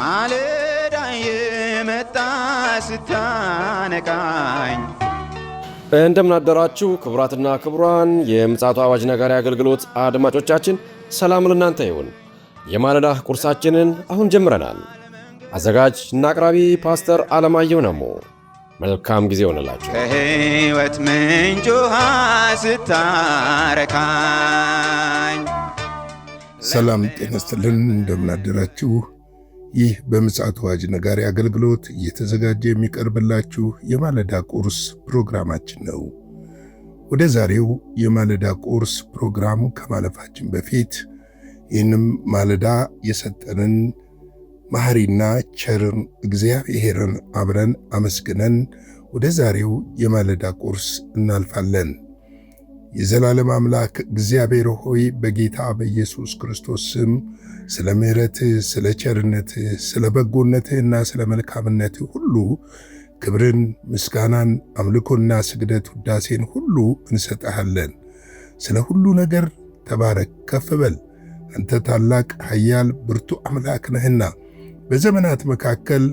ማለዳ የመጣ ስታነቃኝ እንደምን አደራችሁ ክቡራትና ክቡራን የምፅዓቱ አዋጅ ነጋሪ አገልግሎት አድማጮቻችን፣ ሰላም ለእናንተ ይሁን። የማለዳ ቁርሳችንን አሁን ጀምረናል። አዘጋጅ እና አቅራቢ ፓስተር አለማየሁ ነሞ። መልካም ጊዜ ሆነላችሁ። ከሕይወት ምንጭ ውሃ ስታረካኝ። ሰላም ጤና ይስጥልን፣ እንደምን አደራችሁ። ይህ በምፅዓቱ አዋጅ ነጋሪ አገልግሎት እየተዘጋጀ የሚቀርብላችሁ የማለዳ ቁርስ ፕሮግራማችን ነው። ወደ ዛሬው የማለዳ ቁርስ ፕሮግራሙ ከማለፋችን በፊት ይህንም ማለዳ የሰጠንን መሐሪና ቸርን እግዚአብሔርን አብረን አመስግነን ወደ ዛሬው የማለዳ ቁርስ እናልፋለን። የዘላለም አምላክ እግዚአብሔር ሆይ በጌታ በኢየሱስ ክርስቶስ ስም ስለ ምሕረትህ፣ ስለ ቸርነትህ፣ ስለ በጎነትህና ስለ መልካምነትህ ሁሉ ክብርን፣ ምስጋናን፣ አምልኮና ስግደት፣ ውዳሴን ሁሉ እንሰጥሃለን። ስለ ሁሉ ነገር ተባረክ፣ ከፍ በል። አንተ ታላቅ ኃያል ብርቱ አምላክ ነህና በዘመናት መካከል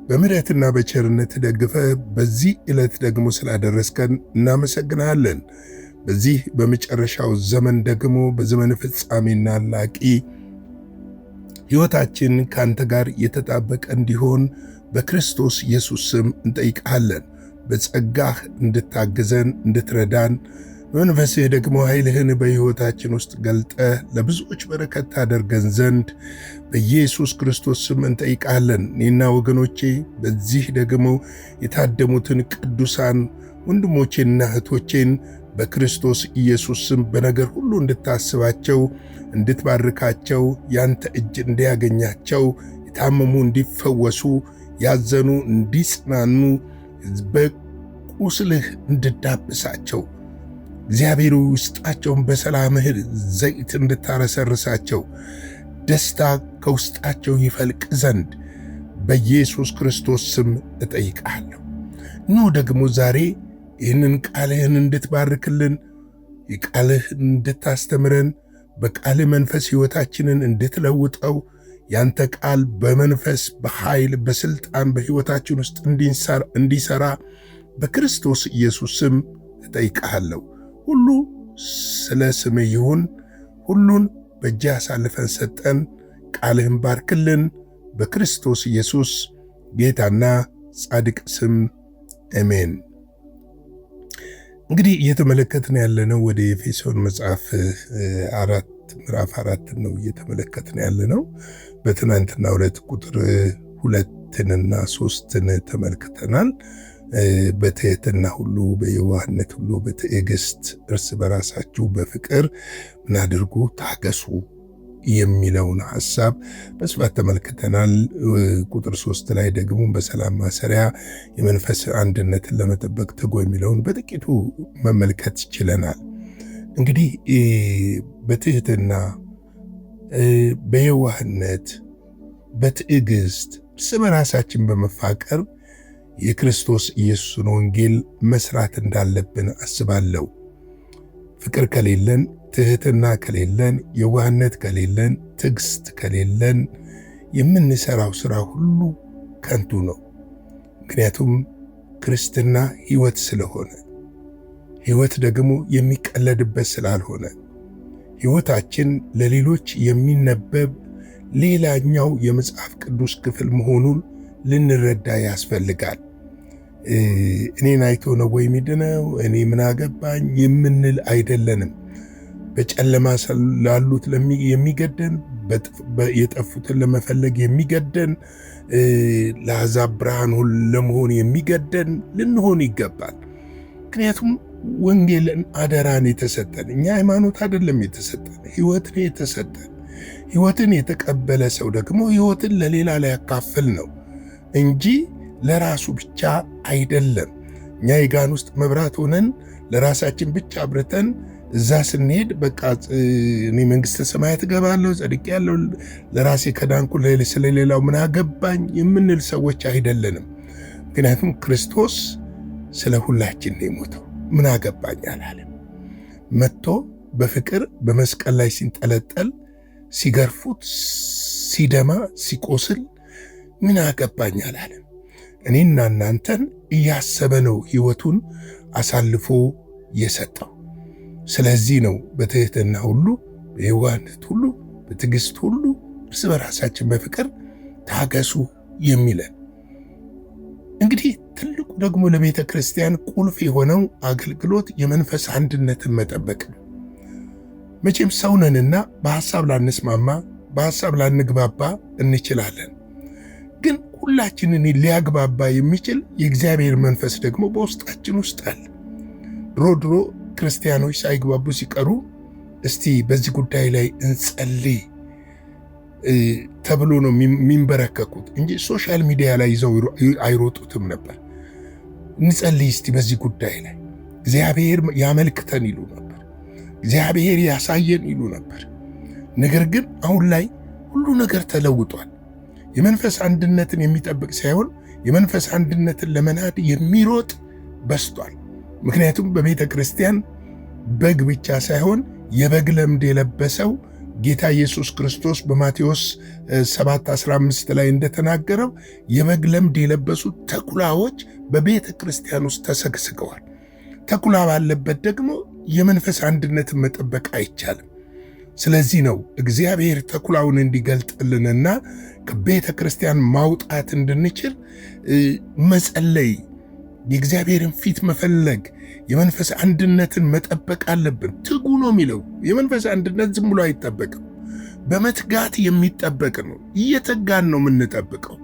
በምሕረትና በቸርነት ደግፈ በዚህ ዕለት ደግሞ ስላደረስከን እናመሰግናለን። በዚህ በመጨረሻው ዘመን ደግሞ በዘመን ፍጻሜና ላቂ ሕይወታችን ካንተ ጋር የተጣበቀ እንዲሆን በክርስቶስ ኢየሱስ ስም እንጠይቃለን። በጸጋህ እንድታግዘን እንድትረዳን፣ መንፈስህ ደግሞ ኃይልህን በሕይወታችን ውስጥ ገልጠ ለብዙዎች በረከት ታደርገን ዘንድ በኢየሱስ ክርስቶስ ስም እንጠይቃለን። እኔና ወገኖቼ በዚህ ደግሞ የታደሙትን ቅዱሳን ወንድሞቼንና እህቶቼን በክርስቶስ ኢየሱስ ስም በነገር ሁሉ እንድታስባቸው፣ እንድትባርካቸው፣ ያንተ እጅ እንዲያገኛቸው፣ የታመሙ እንዲፈወሱ፣ ያዘኑ እንዲጽናኑ፣ በቁስልህ እንድዳብሳቸው፣ እግዚአብሔር ውስጣቸውን በሰላምህ ዘይት እንድታረሰርሳቸው፣ ደስታ ከውስጣቸው ይፈልቅ ዘንድ በኢየሱስ ክርስቶስ ስም እጠይቃለሁ። ኑ ደግሞ ዛሬ ይህንን ቃልህን እንድትባርክልን፣ የቃልህ እንድታስተምረን፣ በቃልህ መንፈስ ሕይወታችንን እንድትለውጠው፣ ያንተ ቃል በመንፈስ በኃይል በሥልጣን በሕይወታችን ውስጥ እንዲሠራ በክርስቶስ ኢየሱስ ስም እጠይቃለሁ። ሁሉ ስለ ስምህ ይሁን። ሁሉን በእጅህ አሳልፈን ሰጠን። ቃልህን ባርክልን። በክርስቶስ ኢየሱስ ጌታና ጻድቅ ስም አሜን። እንግዲህ እየተመለከትን ያለነው ወደ ኤፌሶን መጽሐፍ ምዕራፍ 4 ነው እየተመለከትን ያለነው። በትናንትናው ዕለት ቁጥር 2ና 3ን ተመልክተናል። በትሕትና ሁሉ፣ በየዋህነት ሁሉ፣ በትዕግስት እርስ በራሳችሁ በፍቅር ምን አድርጉ? ታገሱ የሚለውን ሐሳብ በስፋት ተመልክተናል። ቁጥር 3 ላይ ደግሞ በሰላም ማሰሪያ የመንፈስ አንድነትን ለመጠበቅ ትጉ የሚለውን በጥቂቱ መመልከት ችለናል። እንግዲህ በትሕትና፣ በየዋህነት፣ በትዕግስት እርስ በራሳችን በመፋቀር የክርስቶስ ኢየሱስን ወንጌል መስራት እንዳለብን አስባለሁ። ፍቅር ከሌለን፣ ትሕትና ከሌለን፣ የዋህነት ከሌለን፣ ትዕግስት ከሌለን የምንሰራው ሥራ ሁሉ ከንቱ ነው። ምክንያቱም ክርስትና ሕይወት ስለሆነ፣ ሕይወት ደግሞ የሚቀለድበት ስላልሆነ፣ ሕይወታችን ለሌሎች የሚነበብ ሌላኛው የመጽሐፍ ቅዱስ ክፍል መሆኑን ልንረዳ ያስፈልጋል። እኔን አይቶ ነው ወይ የሚድነው፣ እኔ ምን አገባኝ የምንል አይደለንም። በጨለማ ላሉት የሚገደን፣ የጠፉትን ለመፈለግ የሚገደን፣ ለአሕዛብ ብርሃን ለመሆን የሚገደን ልንሆን ይገባል። ምክንያቱም ወንጌልን አደራን የተሰጠን እኛ ሃይማኖት አይደለም የተሰጠን፣ ሕይወትን የተሰጠን። ሕይወትን የተቀበለ ሰው ደግሞ ሕይወትን ለሌላ ላይ ያካፍል ነው እንጂ ለራሱ ብቻ አይደለም። እኛ የጋን ውስጥ መብራት ሆነን ለራሳችን ብቻ አብርተን እዛ ስንሄድ በቃ እኔ መንግሥተ ሰማያት እገባለሁ ጸድቄያለሁ፣ ለራሴ ከዳንኩ ስለሌላው ምን አገባኝ የምንል ሰዎች አይደለንም። ምክንያቱም ክርስቶስ ስለ ሁላችን ነው የሞተው። ምን አገባኝ አላለም። መጥቶ በፍቅር በመስቀል ላይ ሲንጠለጠል፣ ሲገርፉት፣ ሲደማ፣ ሲቆስል ምን አገባኝ አላለም። እኔና እናንተን እያሰበ ነው ሕይወቱን አሳልፎ የሰጠው። ስለዚህ ነው በትሕትና ሁሉ፣ በየዋህነት ሁሉ፣ በትዕግሥት ሁሉ እርስ በራሳችን በፍቅር ታገሱ የሚለን። እንግዲህ ትልቁ ደግሞ ለቤተ ክርስቲያን ቁልፍ የሆነው አገልግሎት የመንፈስ አንድነትን መጠበቅ ነው። መቼም ሰው ነንና በሐሳብ ላንስማማ፣ በሐሳብ ላንግባባ እንችላለን። ግን ሁላችንን ሊያግባባ የሚችል የእግዚአብሔር መንፈስ ደግሞ በውስጣችን ውስጥ አለ። ድሮ ክርስቲያኖች ሳይግባቡ ሲቀሩ እስቲ በዚህ ጉዳይ ላይ እንጸልይ ተብሎ ነው የሚንበረከኩት እንጂ ሶሻል ሚዲያ ላይ ይዘው አይሮጡትም ነበር። እንጸልይ እስቲ በዚህ ጉዳይ ላይ እግዚአብሔር ያመልክተን ይሉ ነበር፣ እግዚአብሔር ያሳየን ይሉ ነበር። ነገር ግን አሁን ላይ ሁሉ ነገር ተለውጧል። የመንፈስ አንድነትን የሚጠብቅ ሳይሆን የመንፈስ አንድነትን ለመናድ የሚሮጥ በስቷል። ምክንያቱም በቤተ ክርስቲያን በግ ብቻ ሳይሆን የበግ ለምድ የለበሰው ጌታ ኢየሱስ ክርስቶስ በማቴዎስ 7:15 ላይ እንደተናገረው የበግ ለምድ የለበሱ ተኩላዎች በቤተ ክርስቲያን ውስጥ ተሰግስገዋል። ተኩላ ባለበት ደግሞ የመንፈስ አንድነትን መጠበቅ አይቻልም። ስለዚህ ነው እግዚአብሔር ተኩላውን እንዲገልጥልንና ከቤተ ክርስቲያን ማውጣት እንድንችል መጸለይ፣ የእግዚአብሔርን ፊት መፈለግ፣ የመንፈስ አንድነትን መጠበቅ አለብን። ትጉ ነው የሚለው። የመንፈስ አንድነት ዝም ብሎ አይጠበቅም፣ በመትጋት የሚጠበቅ ነው። እየተጋን ነው የምንጠብቀው።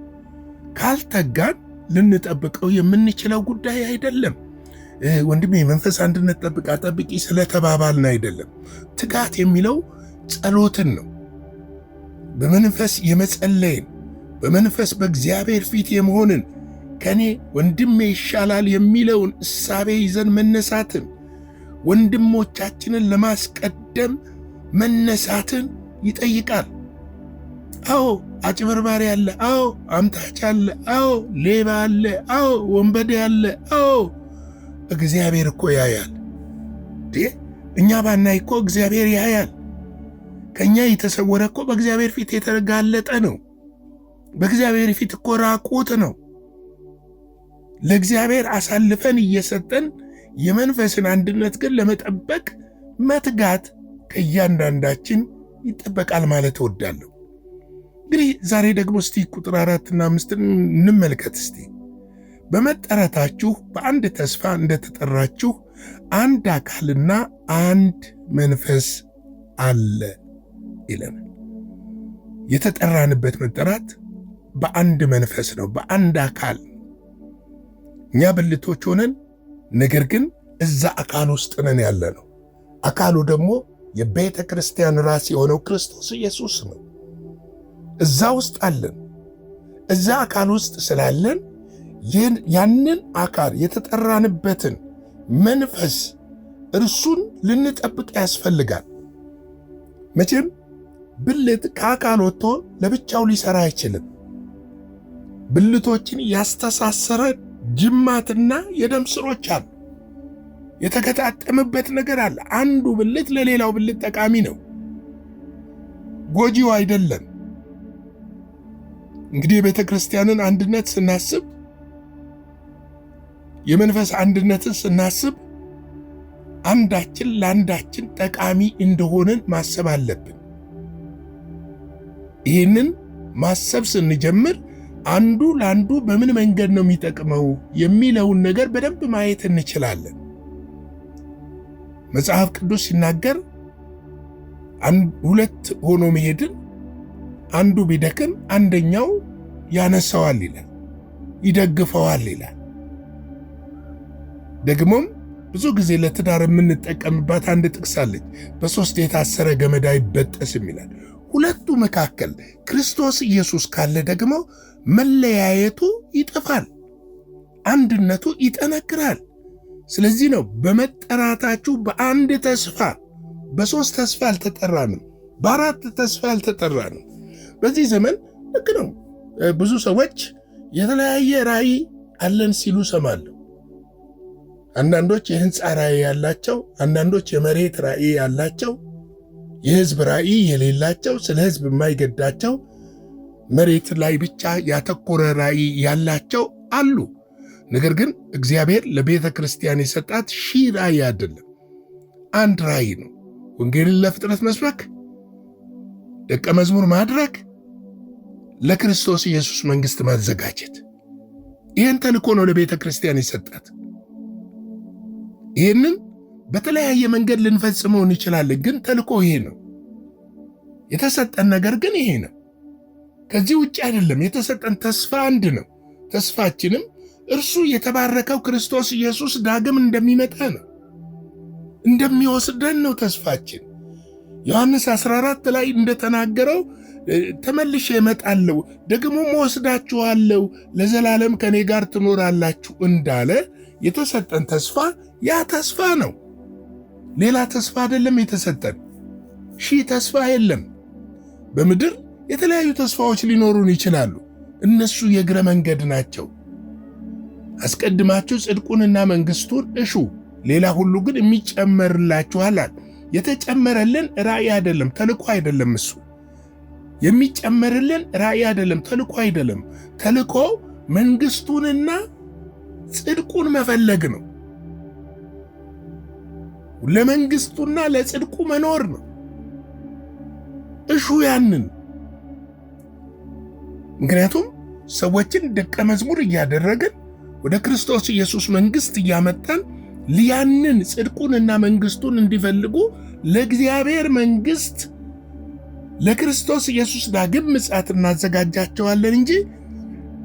ካልተጋን ልንጠብቀው የምንችለው ጉዳይ አይደለም። ወንድሜ የመንፈስ አንድነት ጠብቃ ጠብቂ ስለተባባልን አይደለም። ትጋት የሚለው ጸሎትን ነው። በመንፈስ የመጸለይን፣ በመንፈስ በእግዚአብሔር ፊት የመሆንን፣ ከኔ ወንድሜ ይሻላል የሚለውን እሳቤ ይዘን መነሳትን፣ ወንድሞቻችንን ለማስቀደም መነሳትን ይጠይቃል። አዎ አጭበርባሪ አለ፣ አዎ አምታች አለ፣ አዎ ሌባ አለ፣ አዎ ወንበዴ አለ። አዎ እግዚአብሔር እኮ ያያል። እኛ ባናይ እኮ እግዚአብሔር ያያል። ከኛ የተሰወረ እኮ በእግዚአብሔር ፊት የተጋለጠ ነው። በእግዚአብሔር ፊት እኮ ራቁት ነው። ለእግዚአብሔር አሳልፈን እየሰጠን የመንፈስን አንድነት ግን ለመጠበቅ መትጋት ከእያንዳንዳችን ይጠበቃል ማለት እወዳለሁ። እንግዲህ ዛሬ ደግሞ እስቲ ቁጥር 4 እና 5 እንመልከት። እስቲ በመጠራታችሁ በአንድ ተስፋ እንደተጠራችሁ አንድ አካልና አንድ መንፈስ አለ ይለናል። የተጠራንበት መጠራት በአንድ መንፈስ ነው፣ በአንድ አካል። እኛ ብልቶች ሆነን ነገር ግን እዛ አካል ውስጥ ነን ያለ ነው። አካሉ ደግሞ የቤተ ክርስቲያን ራስ የሆነው ክርስቶስ ኢየሱስ ነው። እዛ ውስጥ አለን። እዛ አካል ውስጥ ስላለን ያንን አካል የተጠራንበትን መንፈስ እርሱን ልንጠብቅ ያስፈልጋል። መቼም ብልት ከአካል ወጥቶ ለብቻው ሊሰራ አይችልም። ብልቶችን ያስተሳሰረ ጅማትና የደም ስሮች አሉ። የተከታተመበት ነገር አለ። አንዱ ብልት ለሌላው ብልት ጠቃሚ ነው፣ ጎጂው አይደለም። እንግዲህ የቤተ ክርስቲያንን አንድነት ስናስብ፣ የመንፈስ አንድነትን ስናስብ አንዳችን ለአንዳችን ጠቃሚ እንደሆንን ማሰብ አለብን። ይህንን ማሰብ ስንጀምር አንዱ ለአንዱ በምን መንገድ ነው የሚጠቅመው የሚለውን ነገር በደንብ ማየት እንችላለን። መጽሐፍ ቅዱስ ሲናገር ሁለት ሆኖ መሄድን አንዱ ቢደክም አንደኛው ያነሳዋል ይላል፣ ይደግፈዋል ይላል። ደግሞም ብዙ ጊዜ ለትዳር የምንጠቀምባት አንድ ጥቅስ አለች፣ በሶስት የታሰረ ገመድ አይበጠስም ይላል። ሁለቱ መካከል ክርስቶስ ኢየሱስ ካለ ደግሞ መለያየቱ ይጠፋል፣ አንድነቱ ይጠነክራል። ስለዚህ ነው በመጠራታችሁ በአንድ ተስፋ፣ በሶስት ተስፋ አልተጠራንም፣ በአራት ተስፋ አልተጠራንም። በዚህ ዘመን ልክ ነው። ብዙ ሰዎች የተለያየ ራእይ አለን ሲሉ ሰማለሁ። አንዳንዶች የህንፃ ራእይ ያላቸው፣ አንዳንዶች የመሬት ራእይ ያላቸው፣ የህዝብ ራእይ የሌላቸው፣ ስለ ህዝብ የማይገዳቸው፣ መሬት ላይ ብቻ ያተኮረ ራእይ ያላቸው አሉ። ነገር ግን እግዚአብሔር ለቤተ ክርስቲያን የሰጣት 1000 ራእይ አይደለም፣ አንድ ራእይ ነው። ወንጌልን ለፍጥረት መስበክ፣ ደቀ መዝሙር ማድረግ፣ ለክርስቶስ ኢየሱስ መንግሥት ማዘጋጀት። ይህን ተልእኮ ነው ለቤተ ክርስቲያን የሰጣት። ይህንን በተለያየ መንገድ ልንፈጽመው እንችላለን፣ ግን ተልእኮ ይሄ ነው። የተሰጠን ነገር ግን ይሄ ነው። ከዚህ ውጭ አይደለም። የተሰጠን ተስፋ አንድ ነው። ተስፋችንም እርሱ የተባረከው ክርስቶስ ኢየሱስ ዳግም እንደሚመጣ ነው፣ እንደሚወስደን ነው ተስፋችን። ዮሐንስ 14 ላይ እንደተናገረው ተመልሼ እመጣለሁ ደግሞም እወስዳችኋለሁ ለዘላለም ከኔ ጋር ትኖራላችሁ እንዳለ የተሰጠን ተስፋ ያ ተስፋ ነው። ሌላ ተስፋ አይደለም የተሰጠን። 1000 ተስፋ የለም። በምድር የተለያዩ ተስፋዎች ሊኖሩን ይችላሉ። እነሱ የእግረ መንገድ ናቸው። አስቀድማችሁ ጽድቁንና መንግሥቱን እሹ፣ ሌላ ሁሉ ግን የሚጨመርላችኋል። የተጨመረልን ራእይ አይደለም፣ ተልእኮ አይደለም። እሱ የሚጨመርልን ራእይ አይደለም፣ ተልእኮ አይደለም። ተልእኮ መንግሥቱንና ጽድቁን መፈለግ ነው። ለመንግሥቱና ለጽድቁ መኖር ነው። እሹ ያንን። ምክንያቱም ሰዎችን ደቀ መዝሙር እያደረግን ወደ ክርስቶስ ኢየሱስ መንግሥት እያመጣን ያንን ጽድቁንና መንግሥቱን እንዲፈልጉ ለእግዚአብሔር መንግሥት ለክርስቶስ ኢየሱስ ዳግም ምጽአት እናዘጋጃቸዋለን እንጂ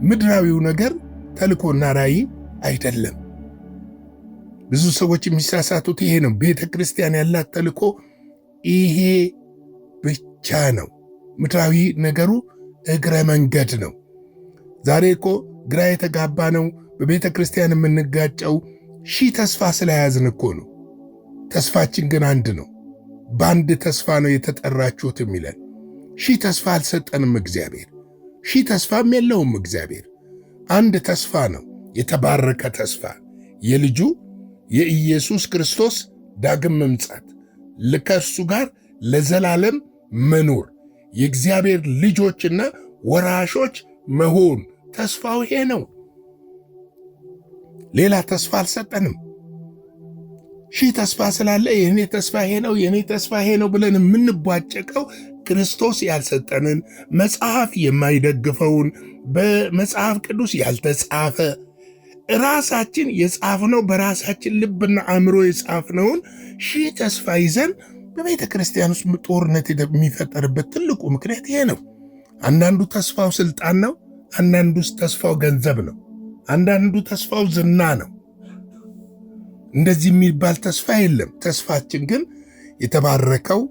ምድራዊው ነገር ተልእኮና ራእይ አይደለም። ብዙ ሰዎች የሚሳሳቱት ይሄ ነው። ቤተ ክርስቲያን ያላት ተልእኮ ይሄ ብቻ ነው። ምድራዊ ነገሩ እግረ መንገድ ነው። ዛሬ እኮ ግራ የተጋባ ነው በቤተ ክርስቲያን የምንጋጨው 1000 ተስፋ ስለያዝን እኮ ነው። ተስፋችን ግን አንድ ነው። በአንድ ተስፋ ነው የተጠራችሁት የሚለን። 1000 ተስፋ አልሰጠንም እግዚአብሔር። 1000 ተስፋም የለውም እግዚአብሔር። አንድ ተስፋ ነው፣ የተባረከ ተስፋ፣ የልጁ የኢየሱስ ክርስቶስ ዳግም መምጻት፣ ከእርሱ ጋር ለዘላለም መኖር፣ የእግዚአብሔር ልጆችና ወራሾች መሆን። ተስፋው ይሄ ነው። ሌላ ተስፋ አልሰጠንም። 1000 ተስፋ ስላለ የኔ ተስፋ ይሄ ነው፣ የኔ ተስፋ ይሄ ነው ብለን የምንቧጨቀው ክርስቶስ ያልሰጠንን፣ መጽሐፍ የማይደግፈውን፣ በመጽሐፍ ቅዱስ ያልተጻፈ ራሳችን የጻፍነው በራሳችን ልብና አእምሮ የጻፍነውን 1000 ተስፋ ይዘን በቤተ ክርስቲያን ውስጥ ጦርነት የሚፈጠርበት ትልቁ ምክንያት ይሄ ነው። አንዳንዱ ተስፋው ስልጣን ነው፣ አንዳንዱ ተስፋው ገንዘብ ነው፣ አንዳንዱ ተስፋው ዝና ነው። እንደዚህ የሚባል ተስፋ የለም። ተስፋችን ግን የተባረከው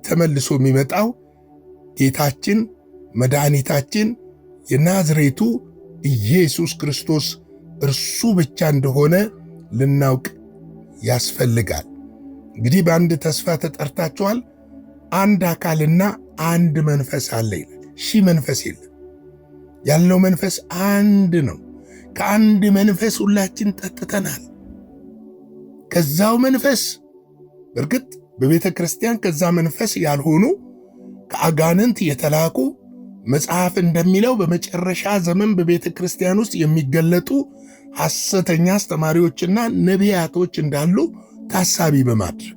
ተመልሶ የሚመጣው ጌታችን መድኃኒታችን የናዝሬቱ ኢየሱስ ክርስቶስ እርሱ ብቻ እንደሆነ ልናውቅ ያስፈልጋል። እንግዲህ በአንድ ተስፋ ተጠርታችኋል። አንድ አካልና አንድ መንፈስ አለ ይላል። 1000 መንፈስ የለም። ያለው መንፈስ አንድ ነው። ከአንድ መንፈስ ሁላችን ጠጥተናል። ከዛው መንፈስ በእርግጥ በቤተ ክርስቲያን ከዛ መንፈስ ያልሆኑ ከአጋንንት የተላኩ መጽሐፍ እንደሚለው በመጨረሻ ዘመን በቤተ ክርስቲያን ውስጥ የሚገለጡ ሐሰተኛ አስተማሪዎችና ነቢያቶች እንዳሉ ታሳቢ በማድረግ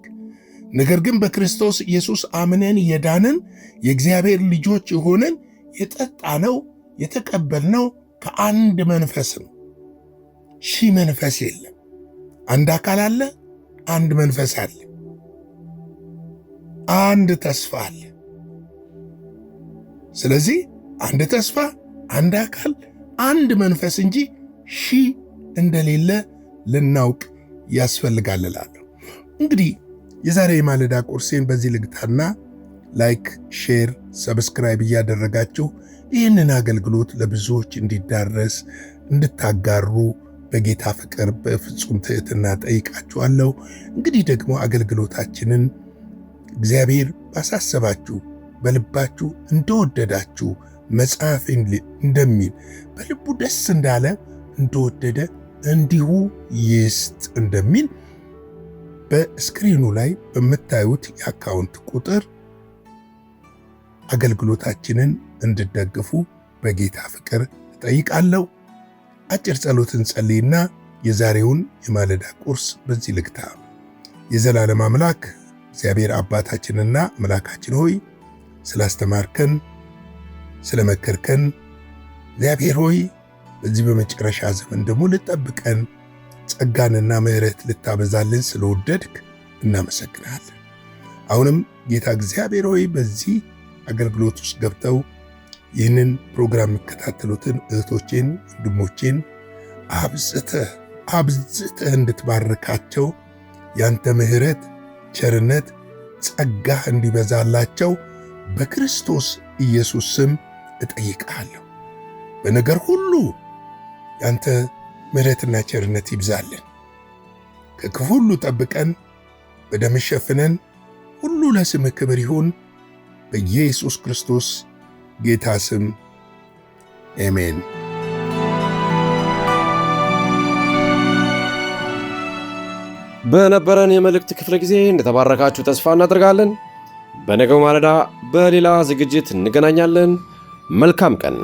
ነገር ግን በክርስቶስ ኢየሱስ አምነን የዳንን የእግዚአብሔር ልጆች የሆነን የጠጣነው የተቀበልነው ከአንድ መንፈስ ነው። 1000 መንፈስ የለም። አንድ አካል አለ፣ አንድ መንፈስ አለ፣ አንድ ተስፋ አለ። ስለዚህ አንድ ተስፋ፣ አንድ አካል፣ አንድ መንፈስ እንጂ 1000 እንደሌለ ልናውቅ ያስፈልጋል እላለሁ። እንግዲህ የዛሬ የማለዳ ቁርሴን በዚህ ልግታና ላይክ፣ ሼር፣ ሰብስክራይብ እያደረጋችሁ ይህንን አገልግሎት ለብዙዎች እንዲዳረስ እንድታጋሩ በጌታ ፍቅር በፍጹም ትሕትና ጠይቃችኋለሁ። እንግዲህ ደግሞ አገልግሎታችንን እግዚአብሔር ባሳሰባችሁ በልባችሁ እንደወደዳችሁ መጽሐፍ እንደሚል በልቡ ደስ እንዳለ እንደወደደ እንዲሁ ይስጥ እንደሚል በስክሪኑ ላይ በምታዩት የአካውንት ቁጥር አገልግሎታችንን እንድትደግፉ በጌታ ፍቅር እጠይቃለሁ። አጭር ጸሎትን ጸልይና የዛሬውን የማለዳ ቁርስ በዚህ ልግታ። የዘላለም አምላክ እግዚአብሔር አባታችንና አምላካችን ሆይ ስላስተማርከን፣ ስለመከርከን እግዚአብሔር ሆይ በዚህ በመጨረሻ ዘመን ደግሞ ልጠብቀን ጸጋንና ምሕረት ልታበዛልን ስለወደድክ እናመሰግናለን። አሁንም ጌታ እግዚአብሔር ሆይ በዚህ አገልግሎት ውስጥ ገብተው ይህንን ፕሮግራም የሚከታተሉትን እህቶቼን፣ ወንድሞቼን አብዝተህ እንድትባርካቸው ያንተ ምሕረት፣ ቸርነት፣ ጸጋ እንዲበዛላቸው በክርስቶስ ኢየሱስ ስም እጠይቃለሁ። በነገር ሁሉ ያንተ ምሕረትና ቸርነት ይብዛልን። ከክፉ ሁሉ ጠብቀን፣ በደምህ ሸፍነን። ሁሉ ለስምህ ክብር ይሁን። በኢየሱስ ክርስቶስ ጌታ ስም አሜን። በነበረን የመልእክት ክፍለ ጊዜ እንደተባረካችሁ ተስፋ እናደርጋለን። በነገው ማለዳ በሌላ ዝግጅት እንገናኛለን። መልካም ቀን።